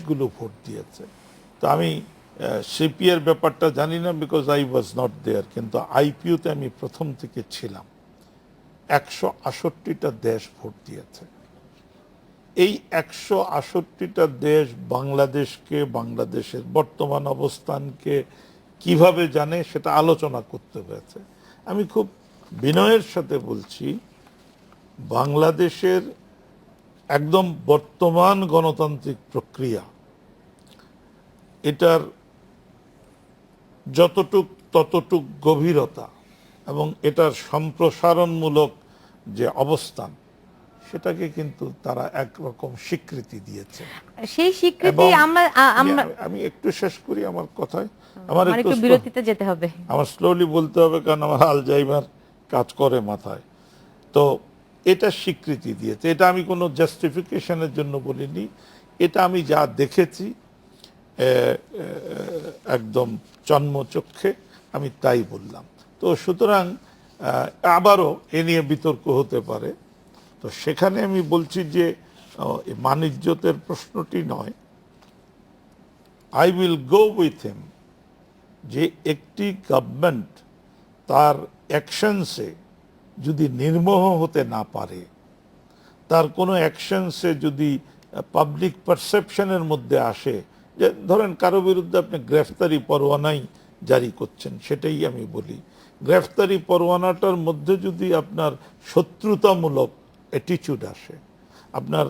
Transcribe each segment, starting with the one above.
লিস্টগুলো vote দিয়েছে। তো আমি সিপিএর ব্যাপারটা জানি না, because I was not there, কিন্তু আইপিওতে আমি প্রথম থেকে ছিলাম। 168টা দেশ ভোট দিয়েছে। এই 168টা দেশ বাংলাদেশকে, বাংলাদেশের বর্তমান অবস্থানকে কিভাবে জানে সেটা আলোচনা করতে হয়েছে। আমি খুব বিনয়ের সাথে বলছি, বাংলাদেশের একদম বর্তমান গণতান্ত্রিক প্রক্রিয়া, এটার যতটুক ততটুক গভীরতা এবং এটার সম্প্রসারণমূলক যে অবস্থান, সেটাকে কিন্তু তারা একরকম স্বীকৃতি দিয়েছে। সেই স্বীকৃতি আমি একটু শেষ করি আমার কথায়, আমার একটু বিরতিতে যেতে হবে, আমার স্লোলি বলতে হবে, কারণ আমার আলজাইমার কাজ করে মাথায়। তো এটা স্বীকৃতি দিয়েছে, এটা আমি কোনো জাস্টিফিকেশনের জন্য বলিনি, এটা আমি যা দেখেছি একদম জন্মচক্ষে আমি তাই বললাম। তো সুতরাং আবারও এ নিয়ে বিতর্ক হতে পারে। তো সেখানে আমি বলছি যে মানিজ্যতের প্রশ্নটি নয়, I will go with him, যে একটি গভর্নমেন্ট তার অ্যাকশনসে যদি নির্মোহ হতে না পারে, তার কোনো অ্যাকশনসে যদি পাবলিক পারসেপশনের মধ্যে আসে, যে ধরেন কারো বিরুদ্ধে আপনি গ্রেফতারি পরোয়ানাই জারি করছেন, সেটাই আমি বলি, গ্রেফতারি পরোয়ানাটার মধ্যে যদি আপনার শত্রুতামূলক অ্যাটিচিউড আসে, আপনার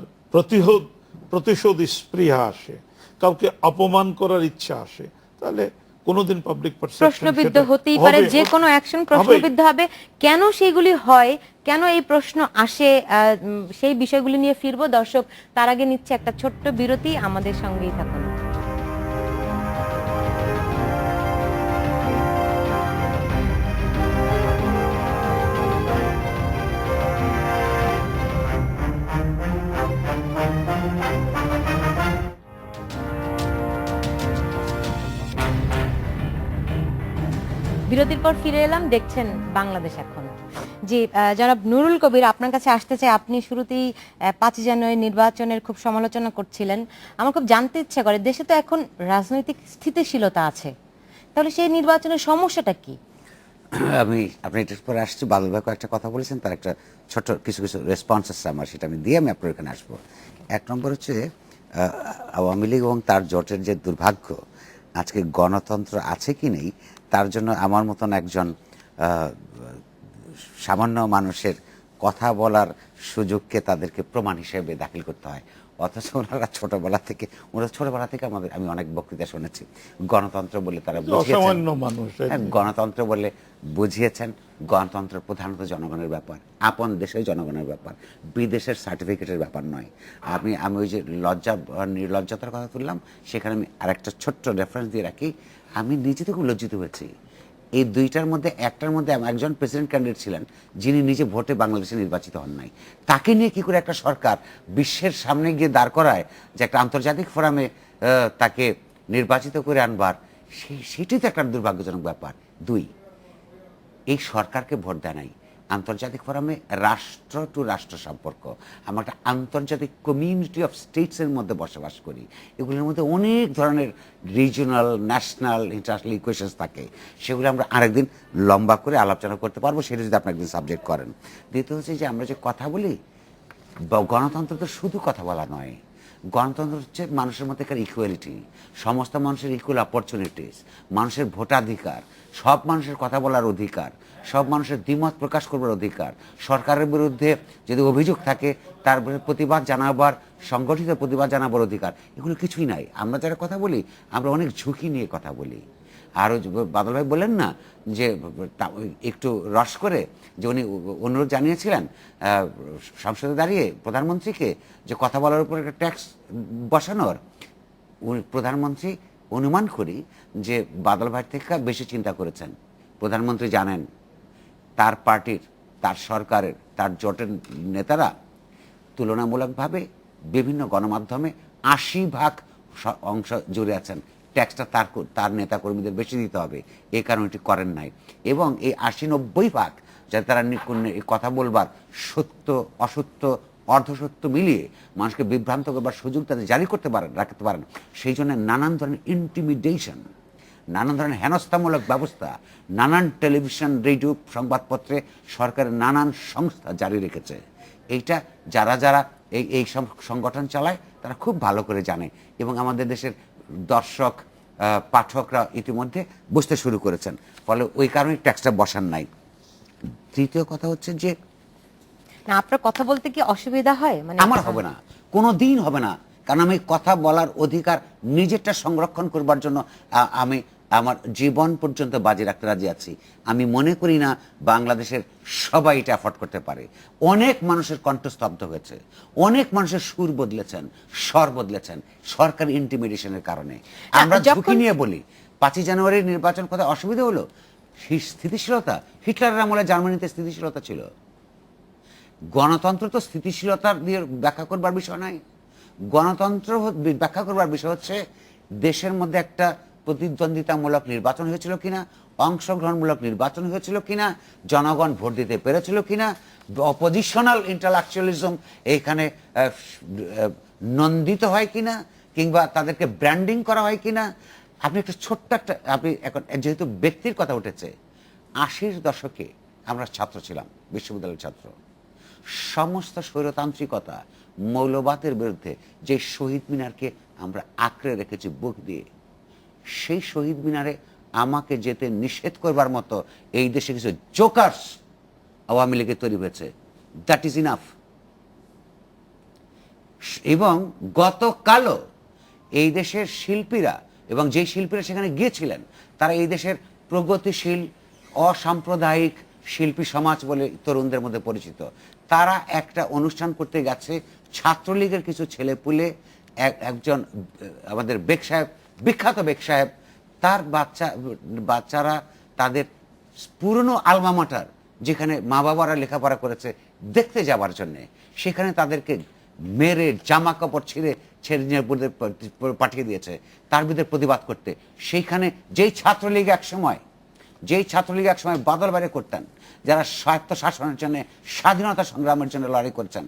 প্রতিশোধ স্পৃহা আসে, কাউকে অপমান করার ইচ্ছা আসে, তাহলে কোনোদিন পাবলিক প্রশ্নবিদ্ধ হতেই পারে, যে কোনো অ্যাকশন প্রশ্নবিদ্ধ হবে। কেন সেগুলি হয়, কেন এই প্রশ্ন আসে, সেই বিষয়গুলি নিয়ে ফিরবো। দর্শক, তার আগে নিচ্ছে একটা ছোট্ট বিরতি, আমাদের সঙ্গেই থাকুন। বিরতির পর ফিরে এলাম, দেখছেন বাংলাদেশ এখন। জি, জনাব নুরুল কবির, আপনার কাছে আসতে চাই। আপনি শুরুতেই 5 জানুয়ারি নির্বাচনের খুব সমালোচনা করছিলেন। আমার খুব জানতে ইচ্ছা করে, দেশে তো এখন রাজনৈতিক স্থিতিশীলতা আছে, তাহলে সেই নির্বাচনের সমস্যাটা কি? আপনি এটার পরে আসছি, বাদল ভাই একটা কথা বলেছেন, তার একটা ছোট কিছু রেসপন্স আছে আমার, সেটা আমি দিয়ে আমি আপনার এখানে আসবো। 1 নম্বর হচ্ছে আওয়ামী লীগ এবং তার জোটের যে দুর্ভাগ্য, আজকে গণতন্ত্র আছে কি নেই, তার জন্য আমার মতন একজন সামান্য মানুষের কথা বলার সুযোগকে তাদেরকে প্রমাণ হিসেবে দাখিল করতে হয়। অথচ ওনারা ছোটবেলা থেকে আমি অনেক বক্তৃতা শুনেছি, গণতন্ত্র বলে তারা বুঝিয়েছেন, গণতন্ত্র বলে বুঝিয়েছেন, গণতন্ত্র প্রধানত জনগণের ব্যাপার, আপন দেশের জনগণের ব্যাপার, বিদেশের সার্টিফিকেটের ব্যাপার নয়। আমি ওই যে নির্লজ্জতার কথা তুললাম, সেখানে আমি আরেকটা ছোট্ট রেফারেন্স দিয়ে রাখি। আমি নিজে থেকে লজ্জিত হয়েছি, এই দুইটার মধ্যে একটার মধ্যে একজন প্রেসিডেন্ট ক্যান্ডিডেট ছিলেন যিনি নিজে ভোটে বাংলাদেশে নির্বাচিত হন নাই। তাকে নিয়ে কি করে একটা সরকার বিশ্বের সামনে গিয়ে দাঁড় করায় যে একটা আন্তর্জাতিক ফোরামে তাকে নির্বাচিত করে আনবার, সেটি তো একটা দুর্ভাগ্যজনক ব্যাপার। 2, এই সরকারকে ভোট দেয় নাই, আন্তর্জাতিক ফোরামে রাষ্ট্র টু রাষ্ট্র সম্পর্ক। আমরা একটা আন্তর্জাতিক কমিউনিটি অফ স্টেটসের মধ্যে বসবাস করি, এগুলোর মধ্যে অনেক ধরনের রিজিওনাল, ন্যাশনাল, ইন্টারন্যাশনাল ইকুয়েশনস থাকে, সেগুলো আমরা আরেকদিন লম্বা করে আলোচনা করতে পারবো, সেটা যদি আপনি একদিন সাবজেক্ট করেন। দ্বিতীয় হচ্ছে যে আমরা যে কথা বলি, গণতন্ত্র তো শুধু কথা বলা নয়, গণতন্ত্র হচ্ছে মানুষের মধ্যে একটা ইকুয়ালিটি, সমস্ত মানুষের ইকুয়াল অপরচুনিটিস, মানুষের ভোটাধিকার, সব মানুষের কথা বলার অধিকার, সব মানুষের দ্বিমত প্রকাশ করবার অধিকার, সরকারের বিরুদ্ধে যদি অভিযোগ থাকে তার প্রতিবাদ জানাবার, সংগঠিত প্রতিবাদ জানাবার অধিকার, এগুলো কিছুই নাই। আমরা যারা কথা বলি, আমরা অনেক ঝুঁকি নিয়ে কথা বলি। আরও বাদল ভাই বললেন না যে একটু রস করে, যে উনি অনুরোধ জানিয়েছিলেন সংসদে দাঁড়িয়ে প্রধানমন্ত্রীকে যে কথা বলার উপর একটা ট্যাক্স বসানোর। প্রধানমন্ত্রী অনুমান করি যে বাদল ভাই থেকে বেশি চিন্তা করেছেন। প্রধানমন্ত্রী জানেন তার পার্টির, তার সরকারের, তার জোটের নেতারা তুলনামূলকভাবে বিভিন্ন গণমাধ্যমে 80% অংশ জুড়ে আছেন, ট্যাক্সটা তার নেতা কর্মীদের বেশি দিতে হবে, এই কারণে এটি করেন নাই। এবং এই 80-90% যাতে তারা কথা বলবার সত্য অসত্য অর্ধসত্য মিলিয়ে মানুষকে বিভ্রান্ত করবার সুযোগ তাদের জারি রাখতে পারেন। সেই জন্য নানান ধরনের ইন্টিমিডেশন, নানান ধরনের হেনস্থামূলক ব্যবস্থা নানান টেলিভিশন, রেডিও, সংবাদপত্রে সরকারের নানান সংস্থা জারি রেখেছে। এইটা যারা যারা এই সংগঠন চালায় তারা খুব ভালো করে জানে, এবং আমাদের দেশের দর্শক পাঠকরা ইতিমধ্যে বুঝতে শুরু করেছেন, ফলে ওই কারণে ট্যাক্সটা বসান নাই। তৃতীয় কথা হচ্ছে যে না, আপনার কথা বলতে কি অসুবিধা হয়? মানে আমার হবে না, কোনো দিন হবে না, কারণ আমি কথা বলার অধিকার নিজেরটা সংরক্ষণ করবার জন্য আমি আমার জীবন পর্যন্ত বাজি রাখতে রাজি আছি। আমি মনে করি না বাংলাদেশের সবাই এটা অ্যাফোর্ড করতে পারে। অনেক মানুষের কণ্ঠস্তব্ধ হয়েছে, অনেক মানুষের সুর বদলেছেন, স্বর বদলেছেন সরকারি ইন্টিমিডেশনের কারণে। আমরা ঝুঁকি নিয়ে বলি 5ই জানুয়ারির নির্বাচন কথা অসুবিধা হলো, স্থিতিশীলতা, হিটলারের আমলে জার্মানিতে স্থিতিশীলতা ছিল। গণতন্ত্র তো স্থিতিশীলতা দিয়ে ব্যাখ্যা করবার বিষয় নয়। গণতন্ত্র ব্যাখ্যা করবার বিষয় হচ্ছে দেশের মধ্যে একটা প্রতিদ্বন্দ্বিতামূলক নির্বাচন হয়েছিল কিনা, অংশগ্রহণমূলক নির্বাচন হয়েছিল কিনা, জনগণ ভোট দিতে পেরেছিল কিনা, অপোজিশনাল ইন্টালেকচুয়ালিজম এইখানে নন্দিত হয় কিনা, কিংবা তাদেরকে ব্র্যান্ডিং করা হয় কিনা। আপনি একটা ছোট্ট একটা, আপনি এখন যেহেতু ব্যক্তির কথা উঠেছে, 80-র দশকে আমরা ছাত্র ছিলাম, বিশ্ববিদ্যালয়ের ছাত্র। সমস্ত স্বৈরতান্ত্রিকতা, মৌলবাদের বিরুদ্ধে যে শহীদ মিনারকে আমরা আঁকড়ে রেখেছি বুক দিয়ে, সেই শহীদ মিনারে আমাকে যেতে নিষেধ করবার মতো এই দেশে কিছু জোকার্স আওয়ামী লীগে তৈরি হয়েছে। That is enough. এবং গতকালও এই দেশের শিল্পীরা, এবং যেই শিল্পীরা সেখানে গিয়েছিলেন, তারা এই দেশের প্রগতিশীল অসাম্প্রদায়িক শিল্পী সমাজ বলে তরুণদের মধ্যে পরিচিত। তারা একটা অনুষ্ঠান করতে গেছে, ছাত্রলীগের কিছু ছেলেপুলে, একজন আমাদের বেগ সাহেব, বিখ্যাত বেগ সাহেব, তার বাচ্চারা তাদের পুরনো আলমা মাটার, যেখানে মা বাবারা লেখাপড়া করেছে, দেখতে যাবার জন্যে, সেখানে তাদেরকে মেরে জামা কাপড় ছিঁড়ে পাঠিয়ে দিয়েছে তার বিরুদ্ধে প্রতিবাদ করতে। সেইখানে যেই ছাত্রলীগ একসময় বাদল বাইরে করতেন, যারা স্বায়ত্ত শাসনের জন্য, স্বাধীনতা সংগ্রামের জন্য লড়াই করেছেন,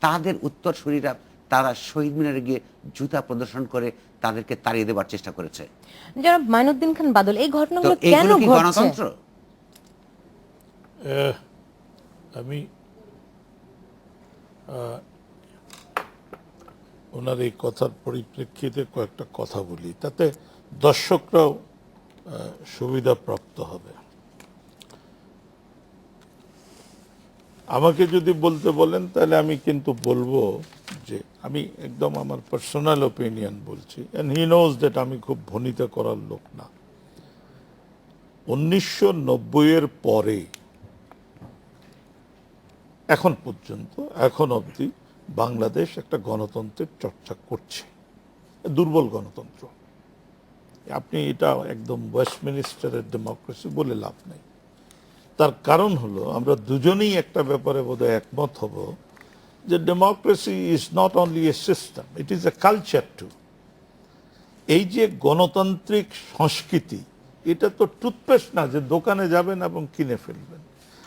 তাদের উত্তরসূরিরা তারা শহীদ মিনারে গিয়ে জুতা প্রদর্শন করে তাদেরকে তাড়িয়ে দেবার চেষ্টা করেছে। যারা মাইনুদ্দিন খান বাদল, এই ঘটনাগুলো কেন ঘটছে? গণতন্ত্র? আমি ওনার এই কথার পরিপ্রেক্ষিতে কয়েকটা কথা বলি, তাতে দর্শকরাও সুবিধাপ্রাপ্ত হবে। আমাকে যদি বলতে বলেন তাহলে আমি কিন্তু বলবো যে আমি একদম আমার পার্সোনাল ওপিনিয়ন বলছি, এন্ড হি নোজ দ্যাট আমি খুব ভনিতা করার লোক না। 1990-এর পরে এখন পর্যন্ত, এখন অবধি বাংলাদেশ একটা গণতন্ত্রের চর্চা করছে, দুর্বল গণতন্ত্র। আপনি এটা একদম ওয়েস্টমিনিস্টারের ডেমোক্রেসি বলে লাভ নেই। তার কারণ হলো, আমরা দুজনেই একটা ব্যাপারে বোধহয় একমত হব যে democracy is not only a system, it is a culture too. এই যে গণতান্ত্রিক সংস্কৃতি, এটা তো টুথপেস্ট না যে দোকানে যাবেন এবং কিনে ফেলবেন।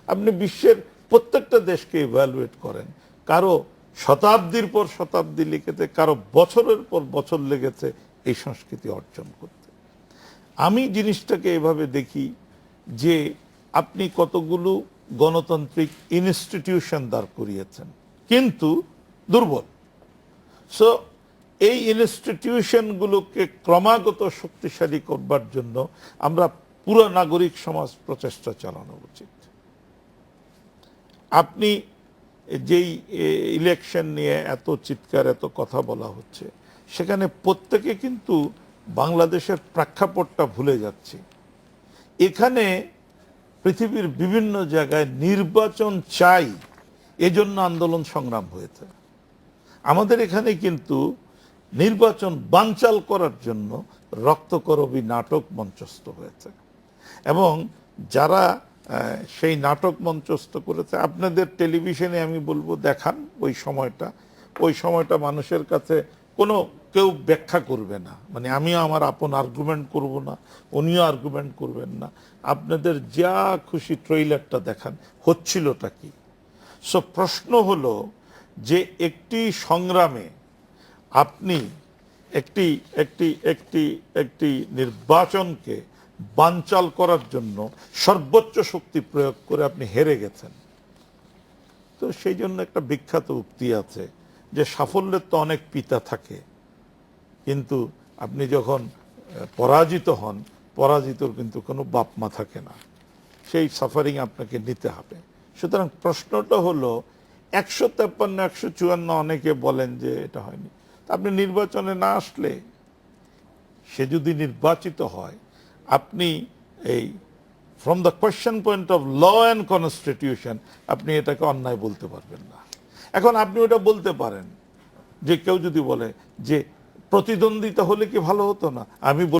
আপনি বিশ্বের প্রত্যেকটা দেশকে ইভ্যালুয়েট করেন, কারো শতাব্দীর পর শতাব্দী লেগেছে, কারো বছরের পর বছর লেগেছে এই সংস্কৃতি অর্জন করতে। আমি জিনিসটাকে এভাবে দেখি যে আপনি কতগুলো গণতান্ত্রিক ইনস্টিটিউশন দাঁড় করিয়েছেন, কিন্তু দুর্বল। সো এই ইনস্টিটিউশনগুলোকে ক্রমাগত শক্তিশালী করবার জন্য আমরা পুরো নাগরিক সমাজ প্রচেষ্টা চালানো উচিত। আপনি যেই ইলেকশন নিয়ে এত চিৎকার, এত কথা বলা হচ্ছে, সেখানে প্রত্যেকে কিন্তু বাংলাদেশের প্রেক্ষাপটটা ভুলে যাচ্ছে। এখানে পৃথিবীর বিভিন্ন জায়গায় নির্বাচন চাই, এজন্য আন্দোলন সংগ্রাম হয়েছে। আমাদের এখানে কিন্তু নির্বাচন বানচাল করার জন্য রক্তকরবী নাটক মঞ্চস্থ হয়েছে, এবং যারা সেই নাটক মঞ্চস্থ করেছে, আপনাদের টেলিভিশনে আমি বলবো দেখান ওই সময়টা মানুষের কাছে কেউ ব্যাখ্যা করবে না। মানে আমিও আমার আপন আর্গুমেন্ট করব না, উনিও আর্গুমেন্ট করবেন না। আপনাদের যা খুশি ট্রেইলারটা দেখান, হচ্ছিলটা কি। সো প্রশ্ন হলো যে একটি সংগ্রামে আপনি একটি একটি একটি একটি নির্বাচনকে বানচাল করার জন্য সর্বোচ্চ শক্তি প্রয়োগ করে আপনি হেরে গেছেন। তো সেই জন্য একটা বিখ্যাত উক্তি আছে যে সাফল্যের তো অনেক পিতা থাকে, কিন্তু আপনি যখন পরাজিত হন, পরাজিতর কিন্তু কোনো বাপ মা থাকে না। সেই সাফারিং আপনাকে নিতে হবে। সুতরাং প্রশ্নটা হলো 153, 154 অনেকে বলেন যে এটা হয়নি। আপনি নির্বাচনে না আসলে, সে যদি নির্বাচিত হয়, আপনি এই from the question point of law and constitution আপনি এটাকে অন্যায় বলতে পারবেন না। এখন আপনি ওটা বলতে পারেন যে কেউ যদি বলে যে প্রতিদ্বন্দ্বিতা হলে কি ভালো হতো না, আমি